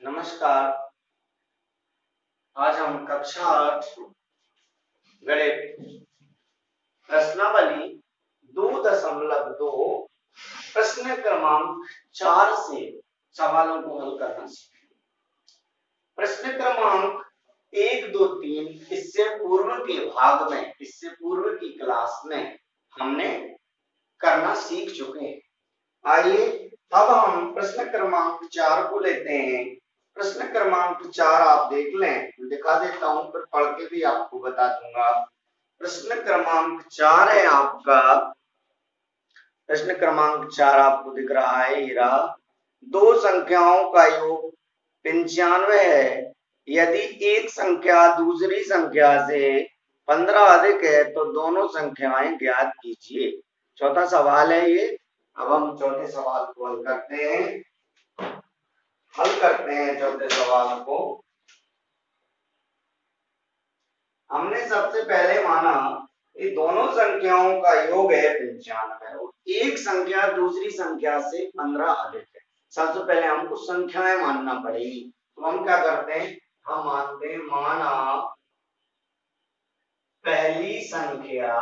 नमस्कार। आज हम कक्षा 8 गणित प्रश्नावली 2.2 प्रश्न क्रमांक 4 से सवालों को हल करना सीखेंगे। प्रश्न क्रमांक 1, 2, 3 इससे पूर्व के भाग में, इससे पूर्व की क्लास में हमने करना सीख चुके हैं। आइए अब हम प्रश्न क्रमांक 4 को लेते हैं। प्रश्न क्रमांक 4 आप देख लें, दिखा देता हूं, फिर पढ़ के भी आपको बता दूंगा। प्रश्न क्रमांक 4 है आपका, प्रश्न क्रमांक 4 आपको दिख रहा है, ये रहा। दो संख्याओं का योग 95 है। यदि एक संख्या दूसरी संख्या से 15 अधिक है तो दोनों संख्याएं ज्ञात कीजिए। चौथा सवाल है ये। अब हम चौथे सवाल को हल करते हैं। चौथे सवाल को हमने सबसे पहले माना कि दोनों संख्याओं का योग है 95 और एक संख्या दूसरी संख्या से 15 अधिक है। सबसे पहले हमको संख्याएं मानना पड़ेगी, तो हम क्या करते हैं, हम मानते हैं माना पहली संख्या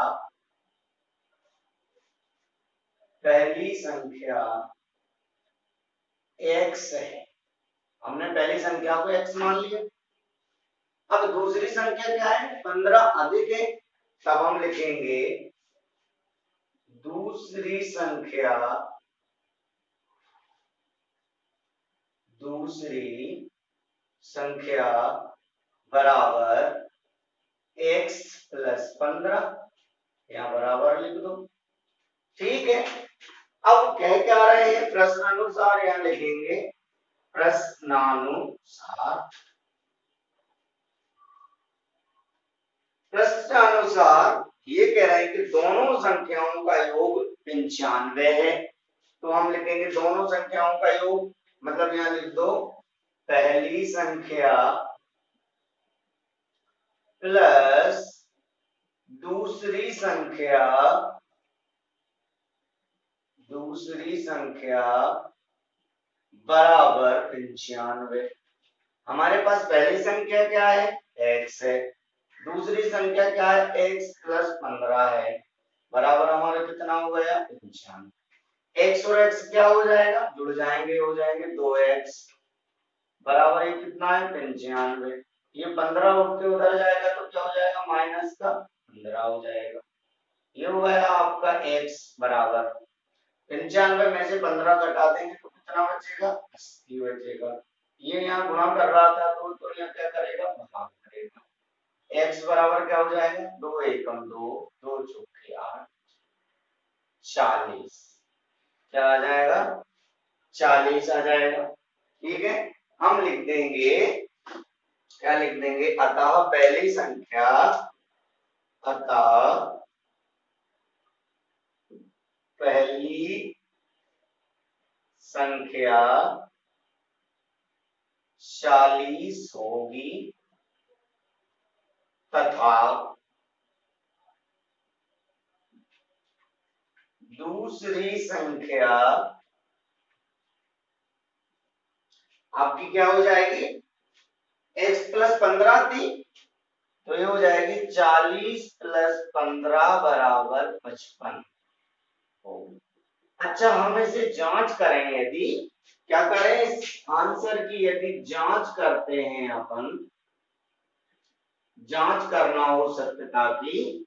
x है। हमने पहली संख्या को x मान लिया। अब दूसरी संख्या क्या है, 15 अधिक है, तब हम लिखेंगे दूसरी संख्या बराबर x प्लस 15, यहाँ बराबर लिख दो। ठीक है। अब कह क्या रहे हैं, प्रश्नानुसार यहाँ लिखेंगे प्रश्नानुसार ये कह रहे हैं कि दोनों संख्याओं का योग 95 है, तो हम लिखेंगे दोनों संख्याओं का योग, मतलब यहाँ लिख दो पहली संख्या प्लस दूसरी संख्या बराबर 95। हमारे पास पहली संख्या क्या है, x है, दूसरी संख्या क्या है, x प्लस 15 है, बराबर हमारा कितना हो गया, 95। x और x क्या हो जाएगा, जुड़ जाएंगे, हो जाएंगे 2x, बराबर ये कितना है, 95। ये 15 उठ के उधर जाएगा तो क्या हो जाएगा, माइनस का 15 हो जाएगा। ये हो गया आपका x बराबर 95 में से 15 घटा देंगे तो कितना बचेगा, 80 बचेगा। ये यहाँ गुणा कर रहा था तो यहाँ क्या करेगा, भाग करेगा। x बराबर क्या हो जाएगा, 2 एकम 2, 2 चौके 8, 40। क्या आ जाएगा, 40 आ जाएगा। ठीक है। हम लिख देंगे, क्या लिख देंगे, अतः पहली संख्या 40 होगी तथा दूसरी संख्या आपकी क्या हो जाएगी, x प्लस 15 थी तो ये हो जाएगी 40 प्लस 15 बराबर 55। अच्छा, हम इसे जांच करें, यदि क्या करें, इस आंसर की यदि जांच करते हैं, अपन जांच करना हो सत्यता की,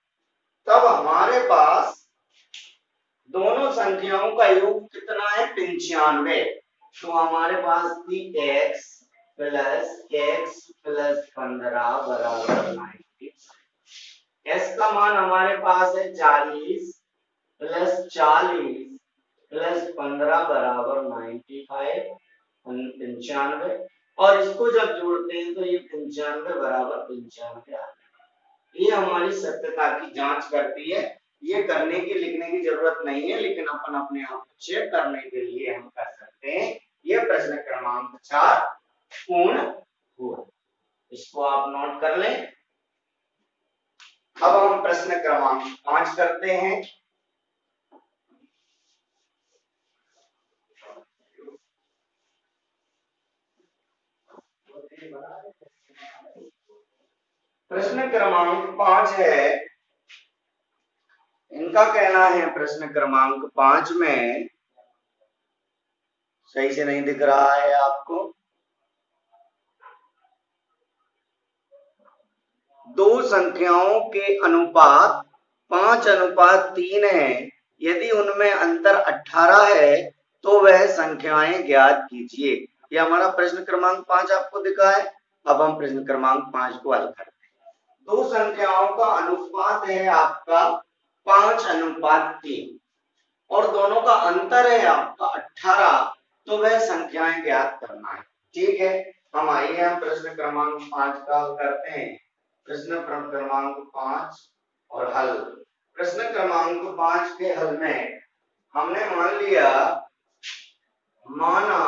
तब हमारे पास दोनों संख्याओं का योग कितना है, 95। तो हमारे पास थी x प्लस 15 बराबर 90। s का मान हमारे पास है 40 प्लस 15 बराबर 95, और इसको जब जोड़ते हैं तो ये 95 बराबर 95 आ जाएगा। ये हमारी सत्यता की जांच करती है। ये करने की, लिखने की जरूरत नहीं है, लेकिन अपन अपने आप को चेक करने के लिए हम कर सकते हैं। ये प्रश्न क्रमांक 4 पूर्ण हुआ। इसको आप नोट कर लें। अब हम प्रश्न क्रमांक 5 करते हैं। प्रश्न क्रमांक 5 है, इनका कहना है प्रश्न क्रमांक 5 में, सही से नहीं दिख रहा है आपको, दो संख्याओं के अनुपात 5:3 है, यदि उनमें अंतर 18 है तो वह संख्याएं ज्ञात कीजिए। यह हमारा प्रश्न क्रमांक 5 आपको दिखा है। अब हम प्रश्न क्रमांक 5 को हल करते हैं। दो संख्याओं का अनुपात है आपका 5:3 और दोनों का अंतर है आपका 18, तो वह संख्याएं ज्ञात करना है। ठीक है, हम आइए हम प्रश्न क्रमांक 5 का हल करते हैं। प्रश्न क्रमांक 5 और हल। प्रश्न क्रमांक 5 के हल में हमने माना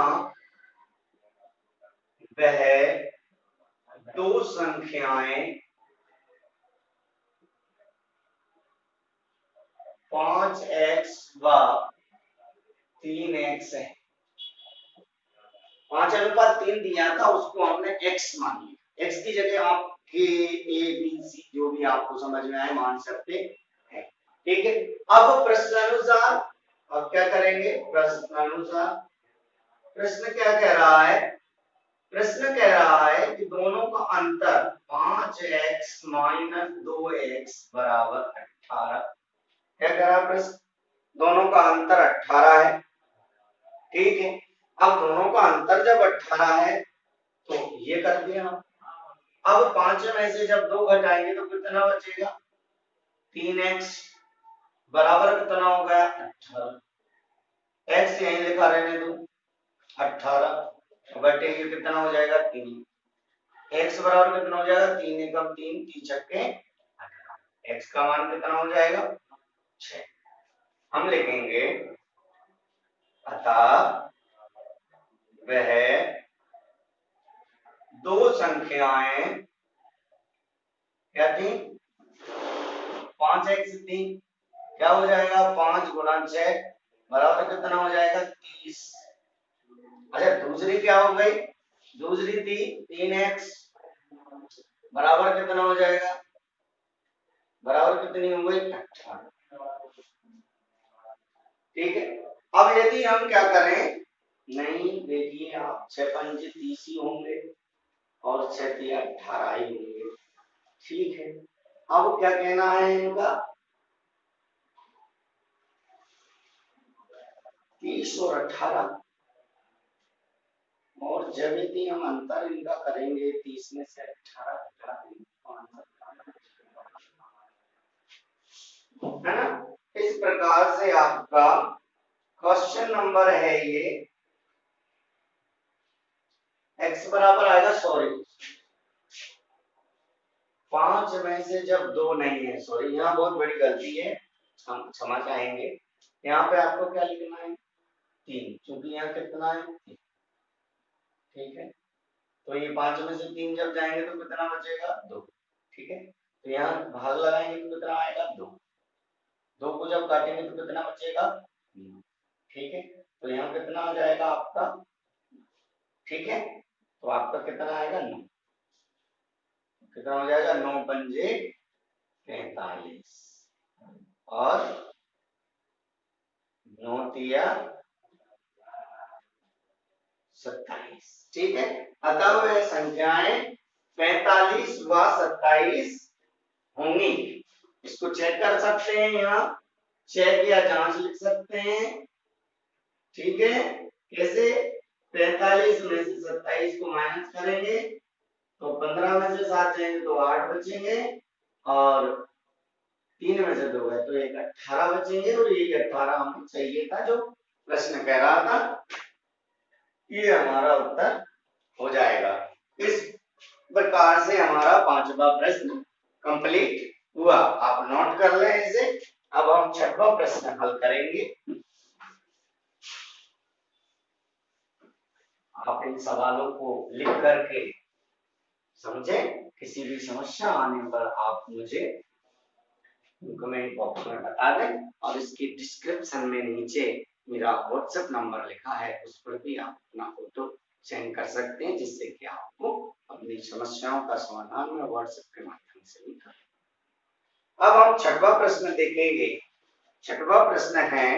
वह दो संख्याएं 5x व 3x है। 5:3 दिया था, उसको हमने x मान लिया। x की जगह आप k, a, b, c जो भी आपको समझ में आए मान सकते हैं। ठीक है, अब प्रश्नानुसार अब क्या करेंगे? प्रश्नानुसार प्रश्न क्या कह रहा है? प्रश्न कह रहा है कि दोनों का अंतर 5x - 2x बराबर 18। क्या कह रहा है प्रश्न? दोनों का अंतर 18 है। ठीक है, अब दोनों का अंतर जब 18 है तो ये कर दिया। अब 5 में से जब 2 घटाएंगे तो कितना बचेगा? 3x बराबर कितना हो गया? 18। x यहीं लिखा रहने दो, 18 बटे ये कितना हो जाएगा? 3। x बराबर कितना हो जाएगा? 3 एकम 3, 3 छक्के 18। x का मान कितना हो जाएगा? 6। हम लिखेंगे अतः वह दो संख्याएं क्या थी? 5x थी। क्या हो जाएगा? 5 × 6 बराबर कितना हो जाएगा? 30। अच्छा, दूसरी क्या हो गई? दूसरी थी 3x बराबर कितना हो जाएगा? बराबर कितनी हो गई? 18। ठीक है, अब यदि हम क्या करें? नहीं, देखिए आप 6 × 5 = 30 ही होंगे और 6 × 3 = 18 ही होंगे। ठीक है, अब क्या कहना है इनका? 30 और 18, और जब यदि हम अंतर इनका करेंगे 30 में से 18 घटा देंगे है ना। इस प्रकार से आपका क्वेश्चन नंबर है ये x बराबर आएगा, सॉरी 5 में से जब 2 नहीं है, सॉरी यहाँ बहुत बड़ी गलती है, हम क्षमा चाहेंगे। यहाँ पे आपको क्या लिखना है? 3, क्योंकि यहाँ कितना है? 3। ठीक है, तो ये 5 में से 3 जब जाएंगे तो कितना बचेगा? 2। ठीक है, तो यहाँ भाग लगाएंगे तो कितना आएगा? 2। 2 को जब काटेंगे तो कितना बचेगा? 9। ठीक है, तो यहाँ कितना आ जाएगा आपका? ठीक है, तो आपका कितना आएगा? 9। कितना हो जाएगा? 9 × 5 = 45 और 9 × 3 = 27। ठीक है, अतः वह संख्याएं 45 व 27 होंगी। इसको चेक कर सकते हैं, यहाँ चेक या जांच लिख सकते हैं। ठीक है, कैसे? 45 में से 27 को माइनस करेंगे तो 15 में से 7 जाएंगे तो 8 बचेंगे और 3 में से 2 है तो एक 18 बचेंगे, और ये 18 हमें चाहिए था जो प्रश्न कह रहा था। ये हमारा उत्तर हो जाएगा। इस प्रकार से हमारा 5वां प्रश्न कंप्लीट हुआ। आप नोट कर लें इसे। अब हम 6वां प्रश्न हल करेंगे। आप इन सवालों को लिख करके समझें। किसी भी समस्या आने पर आप मुझे कमेंट बॉक्स में बता दें, और इसके डिस्क्रिप्शन में नीचे मेरा व्हाट्सएप नंबर लिखा है, उस पर भी आप अपना फोटो सेंड कर सकते हैं, जिससे कि आपको अपनी समस्याओं का समाधान मैं व्हाट्सएप के माध्यम से भी कर। अब हम छठवां प्रश्न देखेंगे। छठवां प्रश्न है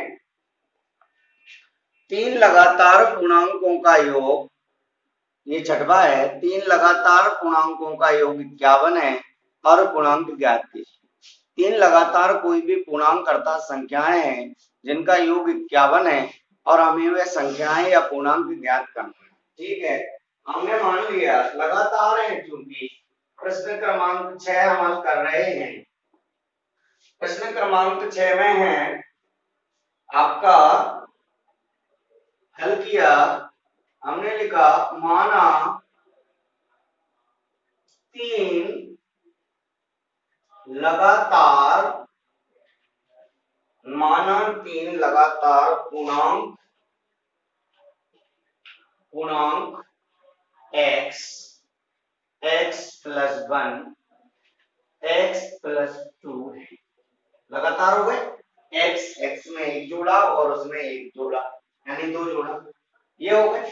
3 लगातार पूर्णांकों का योग, ये छठवां है, 3 लगातार पूर्णांकों का योग 51 है और पूर्णांक ज्ञात कीजिए। 3 लगातार कोई भी पूर्णांक कर्ता संख्याएं हैं जिनका योग 51 है और हमें वे संख्याएं या पूर्णांक ज्ञात करना है। ठीक है, हमने मान लिया लगातार है, क्योंकि प्रश्न क्रमांक 6 हम हल कर रहे हैं। प्रश्न क्रमांक 6 में है आपका हल किया, हमने लिखा माना 3 लगातार पूर्णांक x प्लस 1 x प्लस 2 है। लगातार हो गए, x में एक जोड़ा और उसमें एक जोड़ा, यानी 2 जोड़ा, ये हो गए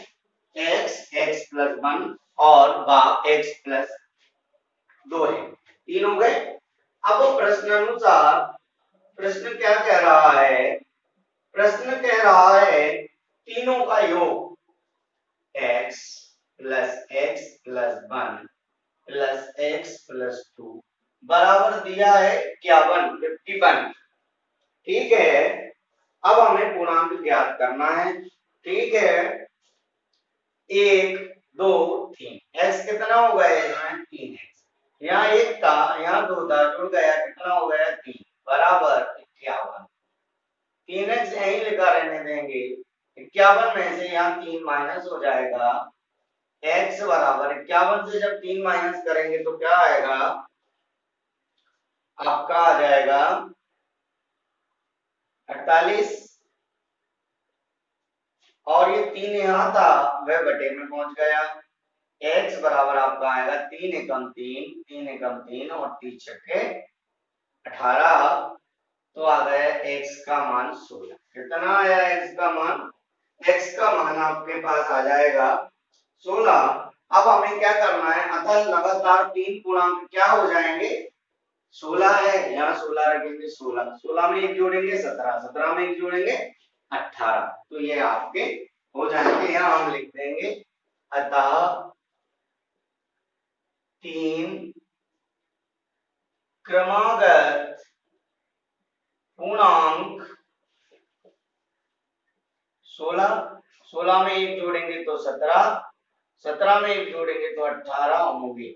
x प्लस 1 और x प्लस 2 है, 3 हो गए। अब प्रश्न अनुसार प्रश्न क्या कह रहा है? प्रश्न कह रहा है तीनों का योग x plus 1 plus x plus 2 बराबर दिया है 51। ठीक है, अब हमें पूर्णांक ज्ञात करना है। ठीक है, 1 2 3, x कितना हो गया इसमें? 3x, यहाँ 1 था, यहाँ 2 था, जुड़ गया, कितना हो गया? 3 बराबर 51। 3x यहीं लिखा रहने देंगे, 51 में से यहाँ 3 माइनस हो जाएगा, x बराबर 51 से जब 3 माइनस करेंगे तो क्या आएगा? आपका आ जाएगा 48, और ये 3 यहाँ था वह बटे में पहुंच गया। x बराबर आपका आएगा 3 एकम 3 और 3 छक्के 18, तो आ गया x का मान 16। कितना आया x का मान? x का मान आपके पास आ जाएगा 16। अब हमें क्या करना है? अतः लगातार 3 पूर्णांक क्या हो जाएंगे? 16 है, यहाँ 16 रखेंगे, 16 में 1 जोड़ेंगे 17 में 1 जोड़ेंगे 18, तो ये आपके हो जाएंगे। यहाँ हम लिख देंगे अतः 3 क्रमागत पूर्णांक 16 में 1 जोड़ेंगे तो 17 में 1 जोड़ेंगे तो 18 होंगे।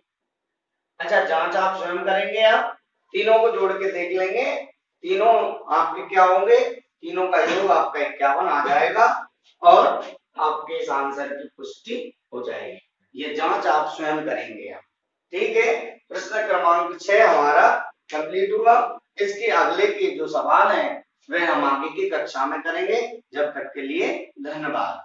अच्छा, जांच आप स्वयं करेंगे, आप तीनों को जोड़ के देख लेंगे, तीनों आपके क्या होंगे? तीनों का योग आपका 51 आ जाएगा और आपके इस आंसर की पुष्टि हो जाएगी। ये जांच आप स्वयं करेंगे आप। ठीक है, प्रश्न क्रमांक 6 हमारा कंप्लीट हुआ। इसके अगले के जो सवाल हैं वह हम आगे की कक्षा में करेंगे। जब तक के लिए धन्यवाद।